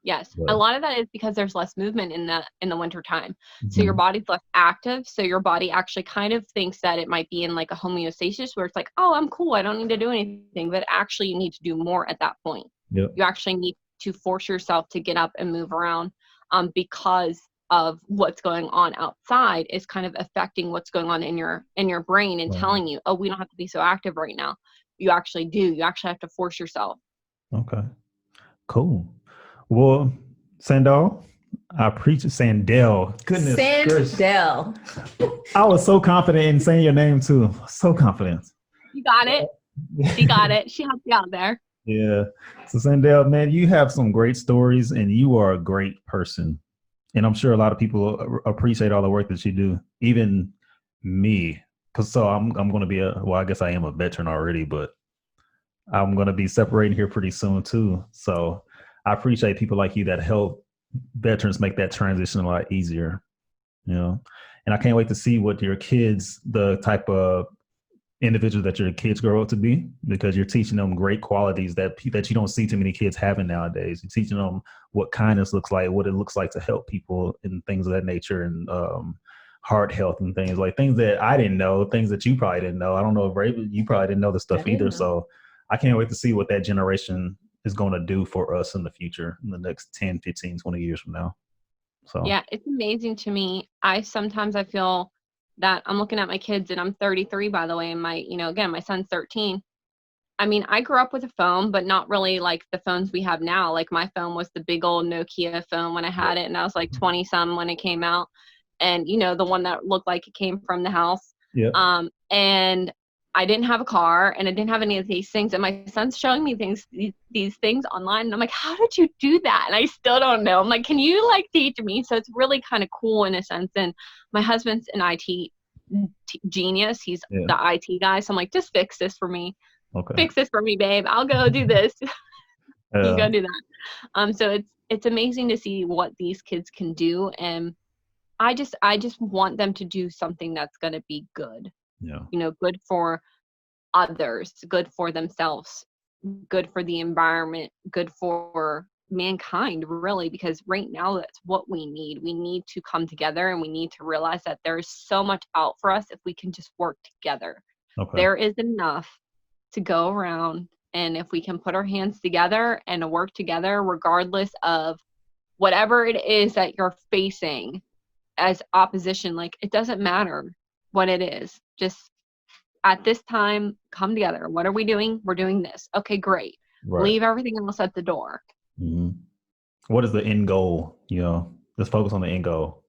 Yes. A lot of that is because there's less movement in the winter time. So your body's less active. So your body actually kind of thinks that it might be in like a homeostasis where it's like, oh, I'm cool. I don't need to do anything. But actually you need to do more at that point. Yep. You actually need to force yourself to get up and move around because of what's going on outside is kind of affecting what's going on in your brain and telling you, oh, we don't have to be so active right now. You actually do. You actually have to force yourself. Okay. Cool. Well, Sandahl, I preach Sandahl. Goodness Sandahl. I was so confident in saying your name too. So confident. You got it. She got it. She helped you out there. Yeah. So Sandahl, man, you have some great stories and you are a great person. And I'm sure a lot of people appreciate all the work that you do. Even me. So I'm going to be I guess I am a veteran already, but I'm going to be separating here pretty soon too. So I appreciate people like you that help veterans make that transition a lot easier, you know. And I can't wait to see what your kids, the type of individual that your kids grow up to be, because you're teaching them great qualities that you don't see too many kids having nowadays. You're teaching them what kindness looks like, what it looks like to help people, and things of that nature, and heart health and things that I didn't know, things that you probably didn't know. I don't know if Ray, you probably didn't know the stuff either. So I can't wait to see what that generation is going to do for us in the future, in the next 10, 15, 20 years from now. So yeah, it's amazing to me. I feel that I'm looking at my kids, and I'm 33, by the way, and again, my son's 13. I mean, I grew up with a phone, but not really like the phones we have now. Like, my phone was the big old Nokia phone when I had it, and I was like 20 some when it came out, and the one that looked like it came from the house. yeah. And I didn't have a car, and I didn't have any of these things. And my son's showing me these things online, and I'm like, how did you do that? And I still don't know. I'm like, can you like teach me? So it's really kind of cool in a sense. And my husband's an IT genius. He's the IT guy. So I'm like, just fix this for me. Okay. Fix this for me, babe. I'll go do this. You go do that. So it's amazing to see what these kids can do. And I just want them to do something that's going to be good. Yeah. Good for others, good for themselves, good for the environment, good for mankind, really, because right now that's what we need. We need to come together, and we need to realize that there's so much out for us if we can just work together. Okay. There is enough to go around, and if we can put our hands together and work together, regardless of whatever it is that you're facing as opposition, like, it doesn't matter what it is. Just at this time, come together. What are we doing? We're doing this. Okay, great. Right. Leave everything else at the door. Mm-hmm. What is the end goal? Let's focus on the end goal.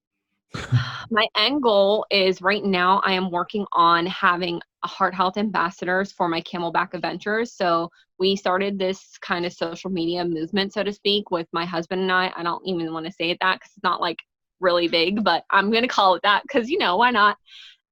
My end goal is, right now, I am working on having heart health ambassadors for my Camelback Adventures. So we started this kind of social media movement, so to speak, with my husband and I. I don't even want to say that because it's not like really big, but I'm going to call it that because, why not?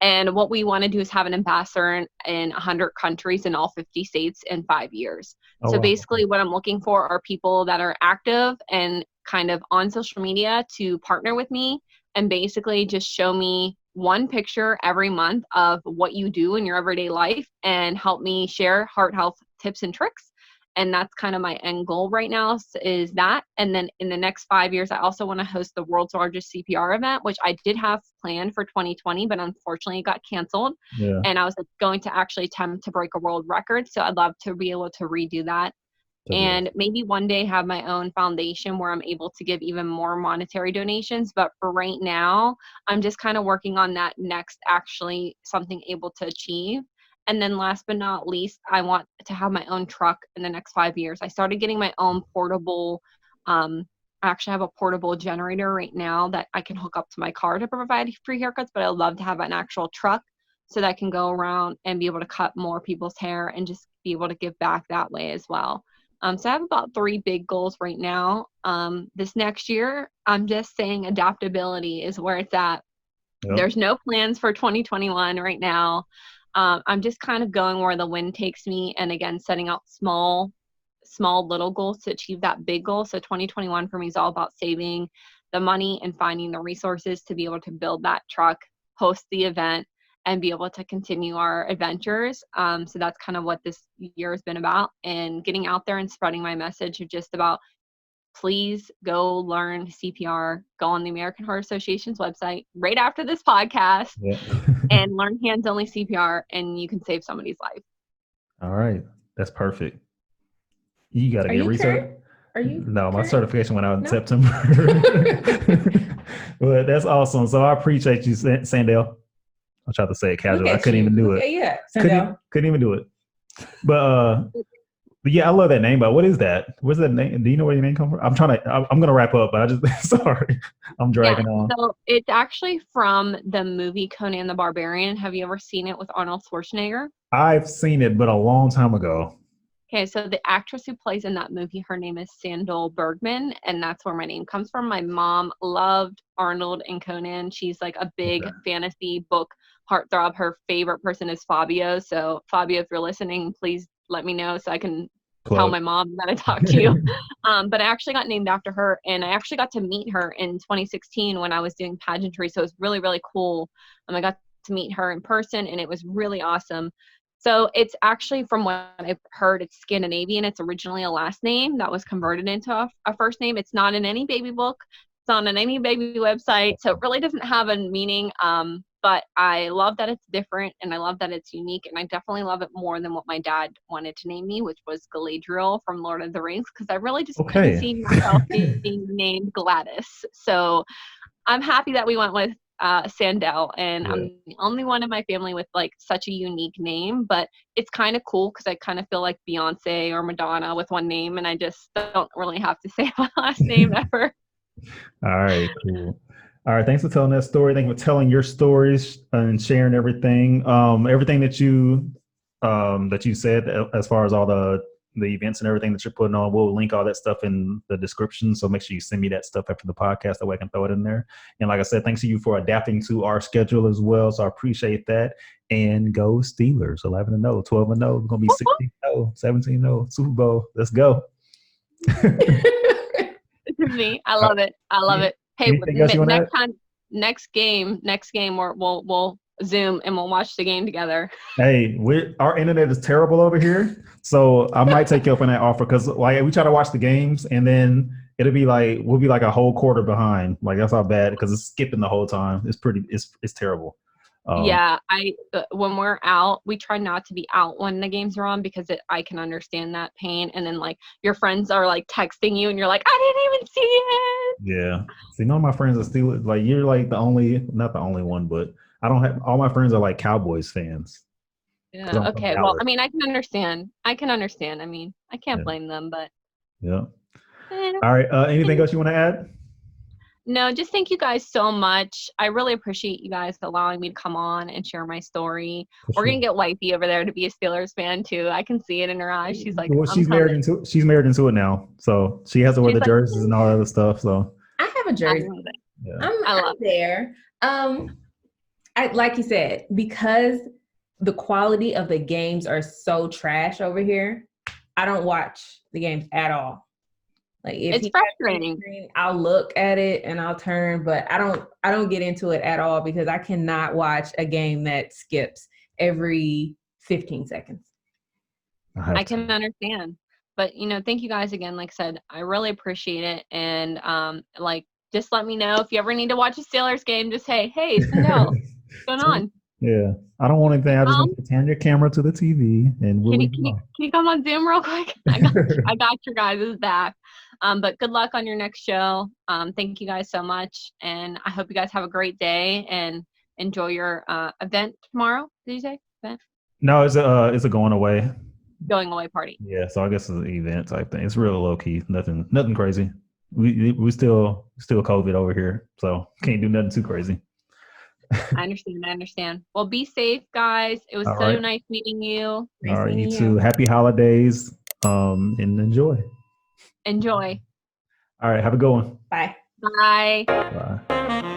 And what we want to do is have an ambassador in 100 countries in all 50 states in 5 years. So basically what I'm looking for are people that are active and kind of on social media to partner with me and basically just show me one picture every month of what you do in your everyday life and help me share heart health tips and tricks. And that's kind of my end goal right now, is that. And then in the next 5 years, I also want to host the world's largest CPR event, which I did have planned for 2020, but unfortunately it got canceled. Yeah. And I was going to actually attempt to break a world record. So I'd love to be able to redo that. And maybe one day have my own foundation where I'm able to give even more monetary donations. But for right now, I'm just kind of working on that next, actually something able to achieve. And then last but not least, I want to have my own truck in the next 5 years. I started getting my own portable, I actually have a portable generator right now that I can hook up to my car to provide free haircuts, but I'd love to have an actual truck so that I can go around and be able to cut more people's hair and just be able to give back that way as well. So I have about 3 big goals right now. This next year, I'm just saying adaptability is where it's at. Yep. There's no plans for 2021 right now. I'm just kind of going where the wind takes me, and again, setting out small little goals to achieve that big goal. So 2021 for me is all about saving the money and finding the resources to be able to build that truck, host the event, and be able to continue our adventures. So that's kind of what this year has been about, and getting out there and spreading my message of just about, please go learn CPR, go on the American Heart Association's website right after this podcast. Yeah. And learn hands-only CPR, and you can save somebody's life. All right. That's perfect. You got to get research. Are you? No, my certification went out in September. Well, that's awesome. So I appreciate you, Sandahl. I tried to say it casual. I couldn't even do it. Yeah, couldn't even do it. But yeah, I love that name. But what is that? Where's that name? Do you know where your name comes from? I'm gonna wrap up, but I just sorry, I'm dragging on. So it's actually from the movie Conan the Barbarian. Have you ever seen it with Arnold Schwarzenegger? I've seen it, but a long time ago. Okay, so the actress who plays in that movie, her name is Sandahl Bergman, and that's where my name comes from. My mom loved Arnold and Conan. She's like a big fantasy book heartthrob. Her favorite person is Fabio. So Fabio, if you're listening, please let me know so I can tell Plug. my mom that I talked to you. But I actually got named after her, and I actually got to meet her in 2016 when I was doing pageantry. So it was really, really cool. I got to meet her in person, and it was really awesome. So it's actually, from what I've heard, it's Scandinavian. It's originally a last name that was converted into a first name. It's not in any baby book. It's not on any baby website. So it really doesn't have a meaning. But I love that it's different, and I love that it's unique, and I definitely love it more than what my dad wanted to name me, which was Galadriel from Lord of the Rings, because I really just couldn't see myself being named Gladys. So I'm happy that we went with Sandahl, and I'm the only one in my family with like such a unique name, but it's kind of cool because I kind of feel like Beyonce or Madonna with one name, and I just don't really have to say my last name ever. All right, cool. All right, thanks for telling that story. Thank you for telling your stories and sharing everything. Everything that you said as far as all the events and everything that you're putting on, we'll link all that stuff in the description. So make sure you send me that stuff after the podcast, that way I can throw it in there. And like I said, thanks to you for adapting to our schedule as well. So I appreciate that. And go Steelers, 11-0, 12-0. We're gonna be 16-0, 17-0, Super Bowl. Let's go. It's me. I love it. I love it. Hey, next game, we'll Zoom and we'll watch the game together. Hey, our internet is terrible over here, so I might take you up on that offer, because like we try to watch the games and then we'll be like a whole quarter behind. Like that's how bad, because it's skipping the whole time. It's terrible. Yeah, when we're out, we try not to be out when the games are on, because I can understand that pain. And then like your friends are like texting you and you're like, I didn't even see it. Yeah. See, none of my friends are Steelers. Like you're like not the only one, but I don't have, all my friends are like Cowboys fans. Yeah. Okay. Well, I mean, I can understand. I mean, I can't blame them, but. Yeah. All right. Anything else you want to add? No, just thank you guys so much. I really appreciate you guys allowing me to come on and share my story. We're gonna get Wifey over there to be a Steelers fan too. I can see it in her eyes. She's like, well, she's married into it now, so she has to wear the jerseys and all that other stuff. So I have a jersey. I'm there. Like you said, because the quality of the games are so trash over here, I don't watch the games at all. Like if it's frustrating. I'll look at it and I'll turn, but I don't get into it at all, because I cannot watch a game that skips every 15 seconds. I can understand. But thank you guys again. Like I said, I really appreciate it. And just let me know if you ever need to watch a Steelers game. Just hey, Sandahl, what's going on? Yeah, I don't want anything. I just want to turn your camera to the TV and can you come on Zoom real quick? I got your guys' back. But good luck on your next show. Thank you guys so much, and I hope you guys have a great day and enjoy your event tomorrow. Did you say event? No, it's a going away Party. Yeah, so I guess it's an event type thing. It's real low key, nothing crazy. We still COVID over here, so can't do nothing too crazy. I understand. Well, be safe, guys. It was nice meeting you. All right, you too. Happy holidays. And enjoy. Enjoy. All right, have a good one. Bye. Bye. Bye.